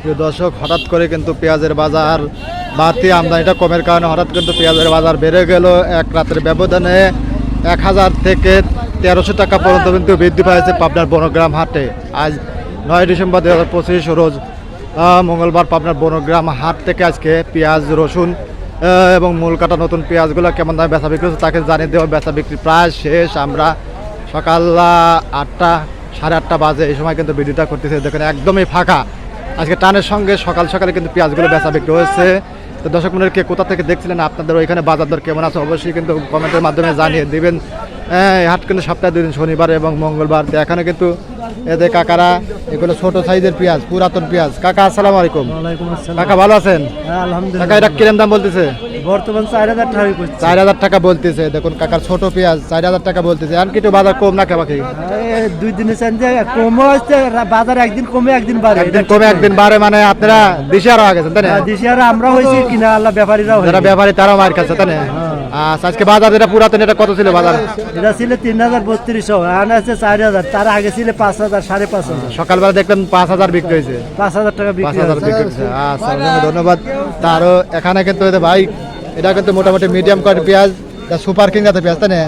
প্রিয় দর্শক, হঠাৎ করে কিন্তু পেঁয়াজের বাজার বাড়তি আমদানিটা কমের কারণে হঠাৎ কিন্তু পেঁয়াজের বাজার বেড়ে গেল। এক রাতের ব্যবধানে 1000 থেকে 1300 টাকা পর্যন্ত কিন্তু বৃদ্ধি পেয়েছে পাবনার বনগ্রাম হাটে। আজ 9 ডিসেম্বর 2025 রোজ মঙ্গলবার পাবনার বনগ্রাম হাট থেকে আজকে পেঁয়াজ, রসুন এবং মূল কাটা নতুন পেঁয়াজগুলো কেমন দামে বেচা বিক্রি হচ্ছে তাকে জানিয়ে দেওয়া। বেচা বিক্রি প্রায় শেষ। আমরা সকাল 8টা, 8:30 বাজে এই সময় কিন্তু ভিডিওটা করতেছে। দেখেন একদমই ফাঁকা। আজকে টানের সঙ্গে সকাল সকালে কিন্তু পেঁয়াজগুলো বেচা বিক্রি হয়েছে। তো দর্শক মন্ডলী, কে কোথা থেকে দেখছিলেন, আপনাদের ওইখানে বাজার দর কেমন আছে অবশ্যই কিন্তু কমেন্টের মাধ্যমে জানিয়ে দিবেন। এই হাট কিন্তু সপ্তাহে 2 দিন, শনিবার এবং মঙ্গলবার। তো এখানে কিন্তু এদের কাকারা, এগুলো ছোট সাইজের পেঁয়াজ, পুরাতন পেঁয়াজ। কাকা আসসালামু আলাইকুম। কাকা ভালো আছেন? আলহামদুলিল্লাহ। কাকা এটা কিরম দাম বলতেছে? বর্তমান 4000 টাকা করছে। 4000 টাকা বলতেছে। দেখুন কাকার ছোট পেঁয়াজ 4000 টাকা বলতেছে। আর কিছু বাজার কম না বাকি? 2 দিনের চাইতে কমও হচ্ছে, বাজার একদিন কমে একদিন বাড়ে। একদিন কমে একদিন বাড়ে, মানে আপনারা দিশারা হয়ে গেছেন তাই না? দিশারা আমরা হইছি কিনা, আল্লাহ ব্যাপারীরাও যারা ব্যাপারী তারাও মার খাচ্ছে তাই না? আচ্ছা, আজকে বাজার যেটা পুরাতন এটা কত ছিল বাজার? এটা ছিল 3300, আর আছে 4000। তার আগে ছিল 5000, 5500। সকালবেলা দেখলাম 5000 বিক্রি হয়েছে। 5000 টাকা বিক্রি 5000 হয়েছে। বিক্রি হয়েছে। আচ্ছা, ধন্যবাদ। তারও এখানে কিন্তু ভাই এটা কিন্তু মোটামুটি মিডিয়াম কোয়ালিটি পেঁয়াজ, সুপার কিং জাতের পেঁয়াজ তাই না?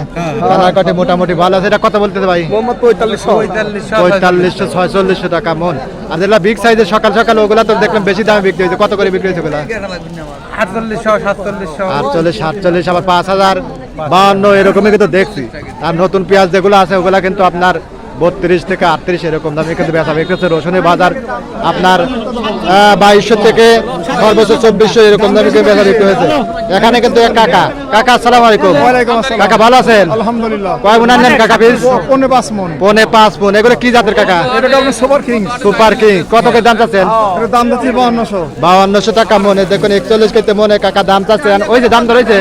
কালার কাটে মোটামুটি ভালো আছে। এটা কত বলতেছে ভাই? 4500, 4600 টাকা মন। আর যেগুলা বিগ সাইজের সকাল সকাল ওগুলা তো দেখলাম বেশি দামে বিক্রি হয়েছে। কত করে বিক্রি হয়েছে ওগুলা? 48, 47, আবার 5000, 52 এরকমই কিন্তু দেখছি। আর নতুন পেঁয়াজ যেগুলো আছে ওগুলা কিন্তু আপনার 32 থেকে 38 এরকম দামে কিন্তু বেচা বিক্রি হচ্ছে। রসুনের বাজার আপনার 2200 থেকে সর্বোচ্চ 2400 এরকম দামে কিন্তু বেচা বিক্রি হয়েছে। এখানে কিন্তু এক কাকা। কাকা আসসালামু আলাইকুম। কাকা ভালো আছেন? আলহামদুলিল্লাহ। কয় মন আনলেন কাকা বীজ? 5.5 মন। 5.5 মন। এগুলো কি জাতের কাকা? এটা আপনার সুপার কিং। Super king. কত করে দাম চাচ্ছেন? এটা দাম দিচ্ছি 5200। 5200 টাকা মনে। দেখুন 41 কেতে মনে কাকা দাম চাচ্ছেন। ওই যে দাম ধরেছে।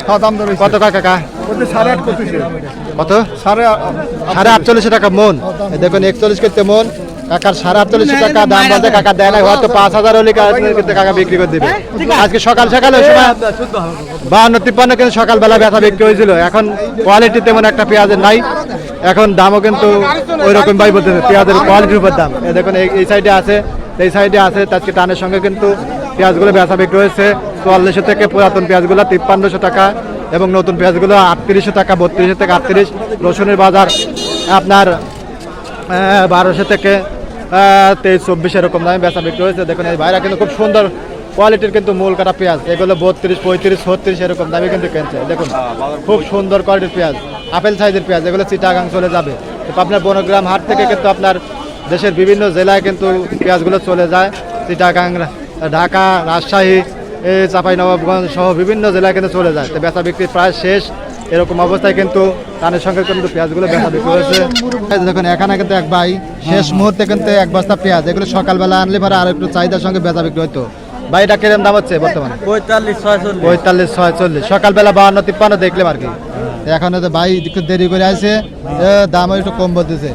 হ্যাঁ, দাম ধরে কত কাকা? ওতে 8.5 করতেছে। কত? 8.5 টাকা মন। দেখুন 41 কেতে মন। কাকার 48 টাকা দাম বলতে কাকা দেয় না, হয়তো 5000 হলে কিন্তু কাকা বিক্রি করে দিবে। আজকে সকাল সকাল ওই সময় 52-53 কিন্তু সকালবেলা বেচা বিক্রি হয়েছিল। এখন কোয়ালিটি তেমন একটা পেঁয়াজের নাই। এখন দামও কিন্তু ওই রকম ভাই বলতেছে পেঁয়াজের কোয়ালিটির উপর দাম। দেখুন এই সাইডে আছে, এই সাইডে আছে। আজকে টানের সঙ্গে কিন্তু পেঁয়াজগুলো বেচা বিক্রি হয়েছে 4400 থেকে পুরাতন পেঁয়াজগুলো 5300 টাকা এবং নতুন পেঁয়াজগুলো 3800 টাকা, 32 থেকে 38। রসুনের বাজার আপনার 1200 থেকে 23-24 এরকম দামে বেচা বিক্রি হয়েছে। দেখুন এই ভাইরা কিন্তু খুব সুন্দর কোয়ালিটির কিন্তু মূল কাটা পেঁয়াজ, এগুলো 32, 35, 36 এরকম দামে কিন্তু কিনছে। দেখুন খুব সুন্দর কোয়ালিটির পেঁয়াজ, আপেল সাইজের পেঁয়াজ, এগুলো চিটাগাং চলে যাবে। তো আপনার বনগ্রাম হাট থেকে কিন্তু আপনার দেশের বিভিন্ন জেলায় কিন্তু পেঁয়াজগুলো চলে যায়। চিটাগাং, ঢাকা, রাজশাহী, চাঁপাইনবাবগঞ্জ সহ বিভিন্ন জেলায় কিন্তু চলে যায়। তো বেচা বিক্রি প্রায় শেষ। এরকম অবস্থায় কিন্তু টানের সঙ্গে কিন্তু পেঁয়াজগুলো বেচা বিক্রি হয়েছে। দেখুন এখানে কিন্তু এক ভাই শেষ মুহূর্তে কিন্তু 1 বস্তা পেঁয়াজ, এগুলো সকালবেলা আনলে পরে আর একটু চাহিদার সঙ্গে বেচা বিক্রি হতো। ভাই এটা কিরম দাম হচ্ছে বর্তমানে? 45, 46। সকালবেলা 52-53 দেখলাম আর কি। এখন তো ভাই একটু দেরি করে আসে, দাম একটু কম বলতেছে।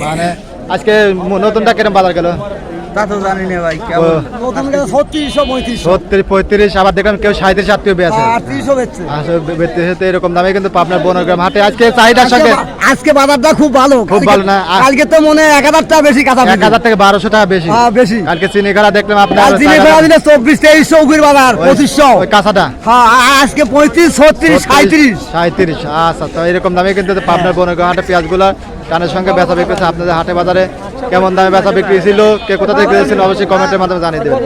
মানে আজকে নতুনটা কিরম বাজার গেল তা তো জানি না ভাই। নতুন গেলে 3600, 70, 35, আবার দেখলাম কেউ 37, 38 বেচে। 3800 বেচছে। আসলে এরকম দামে কিন্তু আপনার বনগ্রাম হাটে আজকে চাহিদার সঙ্গে আজকে বাজারটা খুব ভালো। খুব ভালো না? কালকে তো মনে হয় 1000 টাকা বেশি কাঁচা। 1000 থেকে 1200 টাকা বেশি। হ্যাঁ, বেশি। কালকে চিনি খেলা দেখলাম আপনার চিনি ফেলা দিলে 24-2300 উগুর বাজার, 2500 ওই কাঁচাটা। হ্যাঁ, আজকে 35, 36, 37। 37। আচ্ছা, তো এরকম দামে কিন্তু আপনার বনগ্রাম হাটে পেঁয়াজগুলো টানের সঙ্গে বেচা বিক্রি হচ্ছে। আপনাদের হাটে বাজারে কেমন দামে বেচা বিক্রি ছিল, কে কোথা থেকে কিনেছেন অবশ্যই কমেন্টের মাধ্যমে জানিয়ে দেবেন।